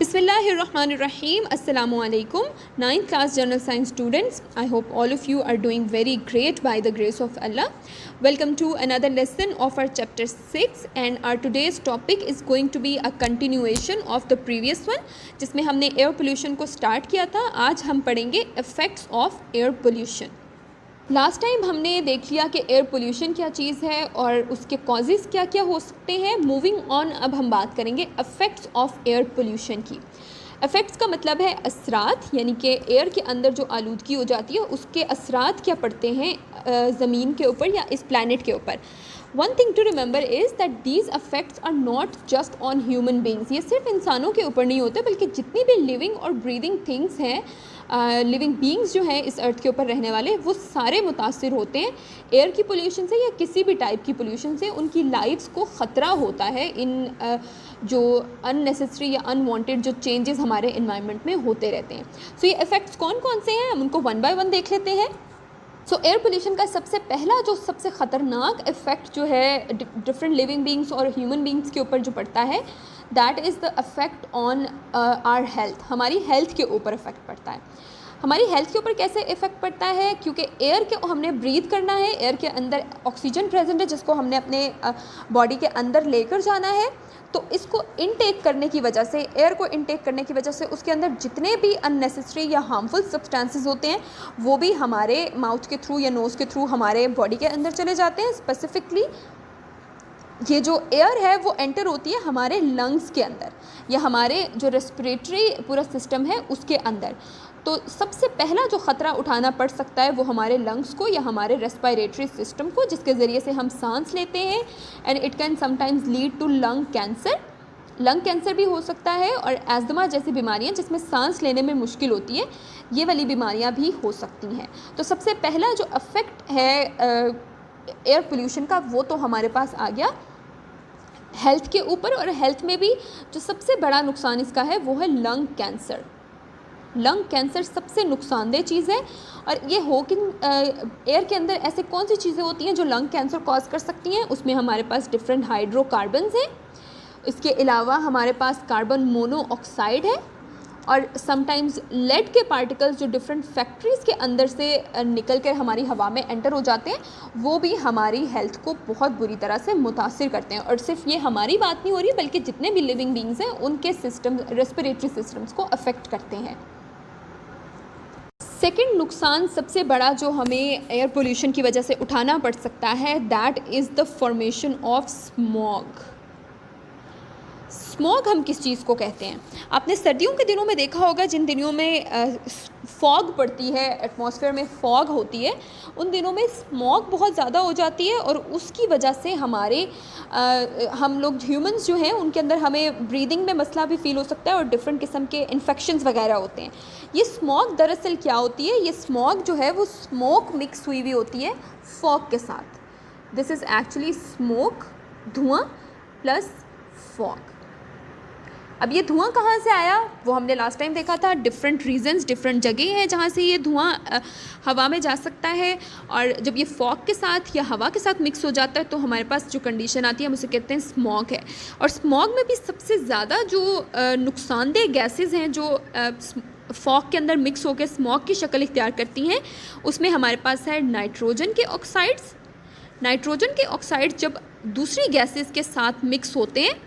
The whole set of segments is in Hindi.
Bismillahirrahmanirrahim. Assalamu alaikum. 9th class General Science students. I hope all of you are doing very great by the grace of Allah. Welcome to another lesson of our chapter 6 and our today's topic is going to be a continuation of the previous one जिसमें हमने air pollution को start किया था. आज हम पढ़ेंगे effects of air pollution. Last time हमने देख लिया कि एयर पोल्यूशन क्या चीज़ है और उसके कॉजेज़ क्या क्या हो सकते हैं. मूविंग ऑन अब हम बात करेंगे अफेक्ट्स ऑफ एयर पोल्यूशन की. अफेक्ट्स का मतलब है असरात, यानी कि एयर के अंदर जो आलूदगी हो जाती है उसके असरात क्या पड़ते हैं ज़मीन के ऊपर या इस प्लानट के ऊपर. One thing to remember is that these effects are not just on human beings. ये सिर्फ इंसानों के ऊपर नहीं होते बल्कि जितनी भी लिविंग और ब्रीदिंग थिंग्स हैं, लिविंग बींग्स जो हैं इस अर्थ के ऊपर रहने वाले, वो सारे मुतासिर होते हैं एयर की पोल्यूशन से या किसी भी टाइप की पोल्यूशन से. उनकी लाइफ्स को ख़तरा होता है इन जो अननेसेसरी या अनवांटेड जो चेंजेस हमारे इन्वायरमेंट में होते रहते हैं. सो ये इफ़ेक्ट्स कौन कौन से हैं हम उनको वन बाय वन देख लेते हैं. सो एयर पोल्यूशन का सबसे पहला जो सबसे ख़तरनाक इफ़ेक्ट जो है डिफरेंट लिविंग बींग्स और ह्यूमन बींग्स के ऊपर जो पड़ता है, that is the effect on our health. हमारी हेल्थ के ऊपर इफ़ेक्ट पड़ता है. हमारी हेल्थ के ऊपर कैसे इफ़ेक्ट पड़ता है? क्योंकि एयर के हमने ब्रीथ करना है, एयर के अंदर ऑक्सीजन प्रेजेंट है जिसको हमने अपने बॉडी के अंदर लेकर जाना है. तो इसको इनटेक करने की वजह से, एयर को इनटेक करने की वजह से उसके अंदर जितने भी अननेसेसरी या हार्मफुल सब्सटेंसेस होते हैं वो भी हमारे माउथ के थ्रू या नोज़ के थ्रू हमारे बॉडी के अंदर चले जाते हैं. स्पेसिफिकली ये जो एयर है वो एंटर होती है हमारे लंग्स के अंदर या हमारे जो रेस्पिरेटरी पूरा सिस्टम है उसके अंदर. तो सबसे पहला जो ख़तरा उठाना पड़ सकता है वो हमारे लंग्स को या हमारे रेस्पिरेटरी सिस्टम को, जिसके ज़रिए से हम सांस लेते हैं. And it can sometimes lead to lung cancer. Lung cancer भी हो सकता है और एस्थमा जैसी बीमारियां जिसमें सांस लेने में मुश्किल होती है, ये वाली बीमारियां भी हो सकती हैं. तो सबसे पहला जो अफेक्ट है एयर पोल्यूशन का वो तो हमारे पास आ गया हेल्थ के ऊपर. और हेल्थ में भी जो सबसे बड़ा नुकसान इसका है वो है लंग कैंसर. लंग कैंसर सबसे नुकसानदेह चीज़ है. और ये हो कि एयर के अंदर ऐसे कौन सी चीज़ें होती हैं जो लंग कैंसर कॉज कर सकती हैं. उसमें हमारे पास डिफरेंट हाइड्रोकार्बन्स हैं. इसके अलावा हमारे पास कार्बन मोनोऑक्साइड है और समटाइम्स लेड के पार्टिकल्स जो डिफरेंट फैक्ट्रीज़ के अंदर से निकल कर हमारी हवा में एंटर हो जाते हैं, वो भी हमारी हेल्थ को बहुत बुरी तरह से मुतासिर करते हैं. और सिर्फ ये हमारी बात नहीं हो रही बल्कि जितने भी लिविंग बींग्स हैं उनके सिस्टम, रेस्पिरेटरी सिस्टम्स को अफेक्ट करते हैं. सेकेंड नुकसान सबसे बड़ा जो हमें एयर पोल्यूशन की वजह से उठाना पड़ सकता है, that is the formation of smog. Smog हम किस चीज़ को कहते हैं? आपने सर्दियों के दिनों में देखा होगा, जिन दिनों में फॉग पड़ती है, एटमॉस्फेयर में फॉग होती है, उन दिनों में स्मॉग बहुत ज़्यादा हो जाती है और उसकी वजह से हमारे हम लोग ह्यूमंस जो हैं उनके अंदर हमें ब्रीदिंग में मसला भी फ़ील हो सकता है और डिफरेंट किस्म के इन्फेक्शंस वगैरह होते हैं. ये स्मॉग दरअसल क्या होती है? ये स्मॉग जो है वो स्मोक मिक्स हुई हुई होती है फॉग के साथ. दिस इज़ एक्चुअली स्मोक, धुआं प्लस फॉग. अब ये धुआं कहाँ से आया वो हमने लास्ट टाइम देखा था. डिफरेंट रीजंस, डिफरेंट जगह हैं जहाँ से ये धुआं हवा में जा सकता है. और जब ये फॉग के साथ या हवा के साथ मिक्स हो जाता है तो हमारे पास जो कंडीशन आती है हम उसे कहते हैं स्मॉग है. और स्मॉग में भी सबसे ज़्यादा जो नुकसानदेह गैसेस हैं जो फॉग के अंदर मिक्स होकर स्मॉग की शक्ल इख्तियार करती हैं, उसमें हमारे पास है नाइट्रोजन के ऑक्साइड्स. नाइट्रोजन के ऑक्साइड्स जब दूसरी गैसेस के साथ मिक्स होते हैं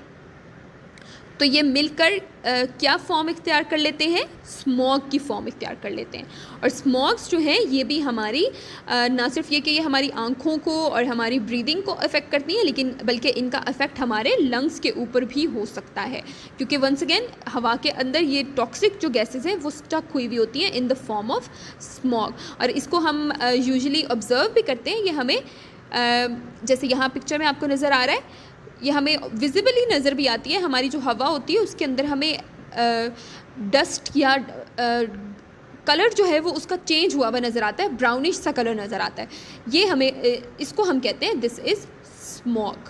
तो ये मिलकर क्या फॉर्म इख्तियार कर लेते हैं? स्मॉग की फॉर्म इख्तियार कर लेते हैं. और स्मॉग्स जो हैं ये भी हमारी ना सिर्फ ये कि ये हमारी आँखों को और हमारी ब्रीदिंग को अफेक्ट करती हैं, लेकिन बल्कि इनका अफेक्ट हमारे लंग्स के ऊपर भी हो सकता है. क्योंकि वंस अगेन हवा के अंदर ये टॉक्सिक जो गैसेस हैं वो स्टक हुई हुई होती हैं in the form of smog. और इसको हम यूजुअली ऑब्ज़र्व भी करते हैं. ये हमें जैसे यहाँ पिक्चर में आपको नज़र आ रहा है, ये हमें विजिबली नज़र भी आती है. हमारी जो हवा होती है उसके अंदर हमें डस्ट या कलर जो है वो उसका चेंज हुआ हुआ नज़र आता है, ब्राउनिश सा कलर नज़र आता है. ये हमें इसको हम कहते हैं this is smog.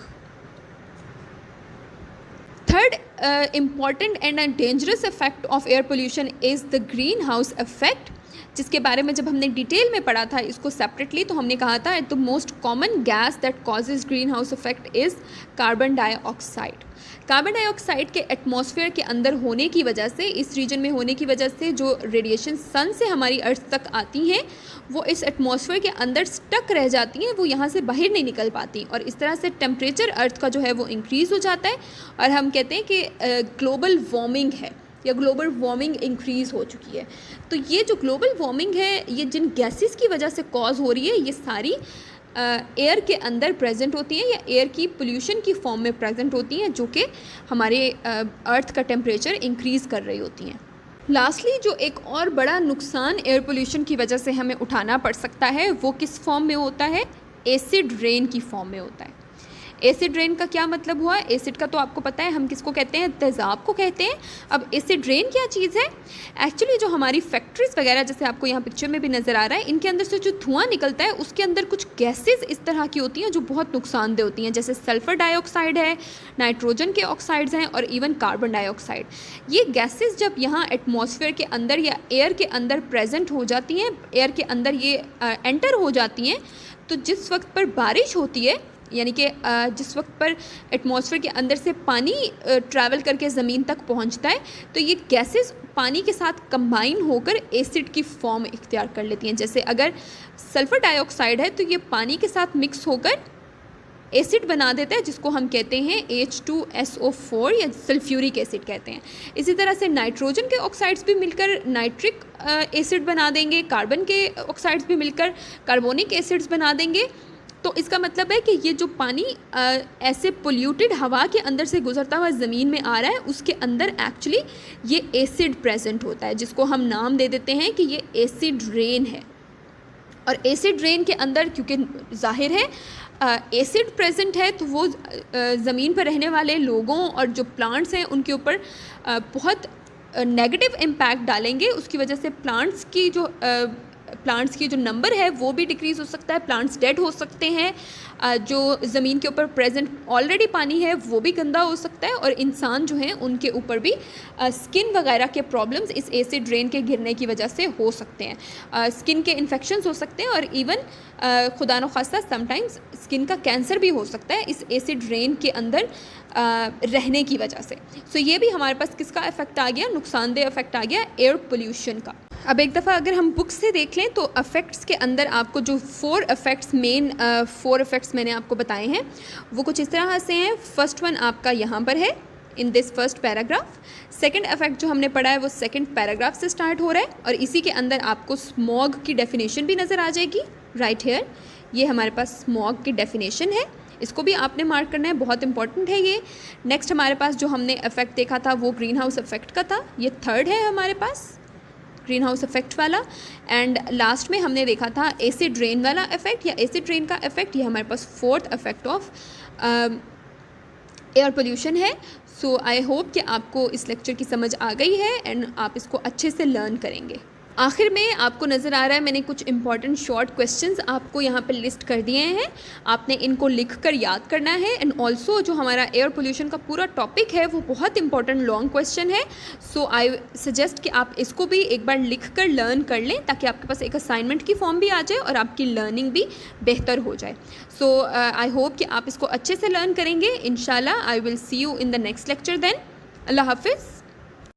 Third important and dangerous effect of air pollution is the green house effect. जिसके बारे में जब हमने डिटेल में पढ़ा था इसको सेपरेटली, तो हमने कहा था the most common gas that causes green house effect is carbon dioxide. Carbon dioxide के एटमॉस्फेयर के अंदर होने की वजह से, इस रीजन में होने की वजह से जो रेडिएशन सन से हमारी अर्थ तक आती हैं वो इस एटमॉस्फेयर के अंदर स्टक रह जाती हैं, वो यहाँ से बाहर नहीं निकल पाती, और इस तरह से टेम्परेचर अर्थ का जो है वो इंक्रीज़ हो जाता है और हम कहते हैं कि ग्लोबल वार्मिंग है या ग्लोबल वार्मिंग इंक्रीज़ हो चुकी है। तो ये जो ग्लोबल वार्मिंग है ये जिन गैसेस की वजह से कॉज हो रही है ये सारी एयर के अंदर प्रेजेंट होती हैं या एयर की पोल्यूशन की फॉर्म में प्रेजेंट होती हैं, जो कि हमारे अर्थ का टेम्परेचर इंक्रीज़ कर रही होती हैं। लास्टली जो एक और बड़ा नुकसान एयर पोल्यूशन की वजह से हमें उठाना पड़ सकता है वो किस फॉर्म में होता है? एसिड रेन की फॉर्म में होता है। एसिड रेन का क्या मतलब हुआ? एसिड का तो आपको पता है हम किसको कहते हैं, तेज़ाब को कहते हैं। अब एसिड रेन क्या चीज़ है? एक्चुअली जो हमारी फैक्ट्रीज़ वगैरह जैसे आपको यहाँ पिक्चर में भी नज़र आ रहा है, इनके अंदर से जो धुआं निकलता है उसके अंदर कुछ गैसेस इस तरह की होती हैं जो बहुत नुकसानदेह होती हैं, जैसे सल्फ़र डाइऑक्साइड है, नाइट्रोजन के ऑक्साइड्स हैं और इवन कार्बन डाइऑक्साइड। ये गैसेस जब यहाँ एटमॉस्फेयर के अंदर या एयर के अंदर प्रेजेंट हो जाती हैं, एयर के अंदर ये एंटर हो जाती हैं, तो जिस वक्त पर बारिश होती है, यानी कि जिस वक्त पर एटमॉस्फेयर के अंदर से पानी ट्रैवल करके ज़मीन तक पहुंचता है, तो ये गैसेस पानी के साथ कंबाइन होकर एसिड की फॉर्म इख्तियार कर लेती हैं। जैसे अगर सल्फ़र डाइऑक्साइड है तो ये पानी के साथ मिक्स होकर एसिड बना देता है, जिसको हम कहते हैं H2SO4 या सल्फ्यूरिक एसिड कहते हैं। इसी तरह से नाइट्रोजन के ऑक्साइड्स भी मिलकर नाइट्रिक एसिड बना देंगे, कार्बन के ऑक्साइड्स भी मिलकर कार्बोनिक एसिड्स बना देंगे। तो इसका मतलब है कि ये जो पानी ऐसे पोल्यूटेड हवा के अंदर से गुजरता हुआ ज़मीन में आ रहा है, उसके अंदर एक्चुअली ये एसिड प्रेजेंट होता है, जिसको हम नाम दे देते हैं कि ये एसिड रेन है। और एसिड रेन के अंदर क्योंकि जाहिर है एसिड प्रेजेंट है, तो वो ज़मीन पर रहने वाले लोगों और जो प्लांट्स हैं उनके ऊपर बहुत नेगेटिव इम्पैक्ट डालेंगे। उसकी वजह से प्लांट्स की जो नंबर है वो भी डिक्रीज़ हो सकता है, प्लांट्स डेड हो सकते हैं, जो ज़मीन के ऊपर प्रेजेंट ऑलरेडी पानी है वो भी गंदा हो सकता है, और इंसान जो हैं उनके ऊपर भी स्किन वगैरह के प्रॉब्लम्स इस एसिड रेन के गिरने की वजह से हो सकते हैं। स्किन के इन्फेक्शंस हो सकते हैं और इवन खुदा न खास्ता समटाइम्स स्किन का कैंसर भी हो सकता है इस एसिड रेन के अंदर रहने की वजह से। सो ये भी हमारे पास किसका इफ़ेक्ट आ गया? नुकसानदेह इफ़ेक्ट आ गया एयर पोल्यूशन का। अब एक दफ़ा अगर हम बुक्स से देख लें तो अफेक्ट्स के अंदर आपको जो 4 इफ़ेक्ट्स मैंने आपको बताए हैं वो कुछ इस तरह से हैं। फर्स्ट वन आपका यहाँ पर है in this first paragraph. Second effect जो हमने पढ़ा है वो सेकंड पैराग्राफ से स्टार्ट हो रहा है, और इसी के अंदर आपको स्मॉग की डेफिनेशन भी नज़र आ जाएगी राइट हेयर। ये हमारे पास स्मॉग की डेफिनेशन है, इसको भी आपने मार्क करना है, बहुत इंपॉर्टेंट है ये। नेक्स्ट हमारे पास जो हमने इफेक्ट देखा था वो ग्रीन हाउस इफेक्ट का था, ये थर्ड है हमारे पास ग्रीन हाउस इफेक्ट वाला। एंड लास्ट में हमने देखा था एसिड रेन वाला इफेक्ट या एसिड रेन का इफेक्ट, ये हमारे पास fourth effect of air pollution है। सो आई होप कि आपको इस लेक्चर की समझ आ गई है एंड आप इसको अच्छे से लर्न करेंगे। आखिर में आपको नज़र आ रहा है मैंने कुछ इंपॉर्टेंट शॉर्ट क्वेश्चंस आपको यहाँ पे लिस्ट कर दिए हैं, आपने इनको लिख कर याद करना है। एंड ऑल्सो जो हमारा एयर पोल्यूशन का पूरा टॉपिक है वो बहुत इंपॉर्टेंट लॉन्ग क्वेश्चन है। सो आई सजेस्ट कि आप इसको भी एक बार लिख कर लर्न कर लें ताकि आपके पास एक असाइनमेंट की फॉर्म भी आ जाए और आपकी लर्निंग भी बेहतर हो जाए। सो आई होप कि आप इसको अच्छे से लर्न करेंगे। इंशाल्लाह I will see you in the next lecture then. अल्लाह हाफिज़।